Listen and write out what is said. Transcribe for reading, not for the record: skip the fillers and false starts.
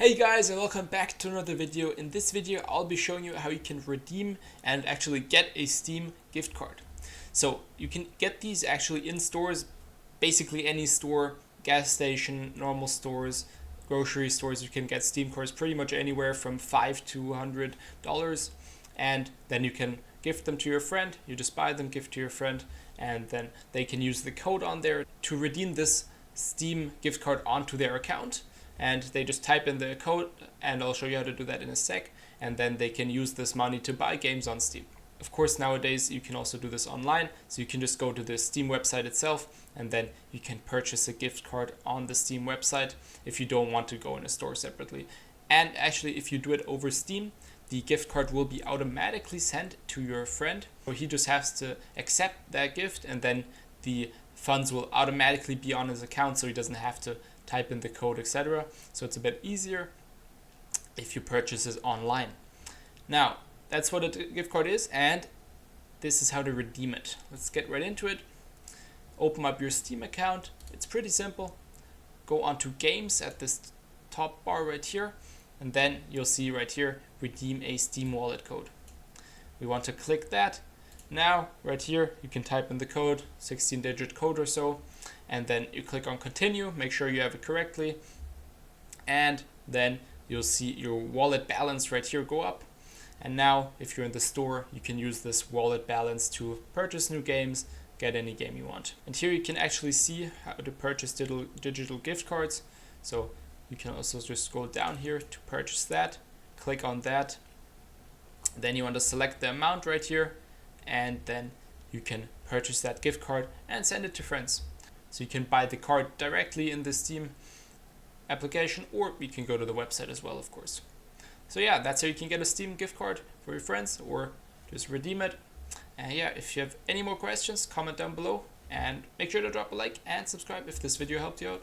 Hey guys, and welcome back to another video. In this video I'll be showing you how you can redeem and actually get a Steam gift card. So you can get these actually in stores, basically any store, gas station, normal stores, grocery stores. You can get Steam cards pretty much anywhere from $5 to $100, and then you can gift them to your friend. You just buy them, gift to your friend, and then they can use the code on there to redeem this Steam gift card onto their account. And they just type in the code, and I'll show you how to do that in a sec, and then they can use this money to buy games on Steam. Of course, nowadays you can also do this online, so you can just go to the Steam website itself, and then you can purchase a gift card on the Steam website if you don't want to go in a store separately. And actually, if you do it over Steam, the gift card will be automatically sent to your friend, so he just has to accept that gift, and then the funds will automatically be on his account, so he doesn't have to type in the code, etc. So it's a bit easier if you purchase it online. Now, that's what a gift card is, and this is how to redeem it. Let's get right into it. Open up your Steam account. It's pretty simple. Go onto games at this top bar right here, and then you'll see right here, redeem a Steam wallet code. We want to click that. Now, right here, you can type in the code, 16-digit code or so, and then you click on continue, make sure you have it correctly, and then you'll see your wallet balance right here go up. And now, if you're in the store, you can use this wallet balance to purchase new games, get any game you want. And here you can actually see how to purchase digital gift cards. So you can also just go down here to purchase that, click on that, then you want to select the amount right here, and then you can purchase that gift card and send it to friends. So you can buy the card directly in the Steam application, or you can go to the website as well, of course. So yeah, that's how you can get a Steam gift card for your friends, or just redeem it. And yeah, if you have any more questions, comment down below, and make sure to drop a like and subscribe if this video helped you out.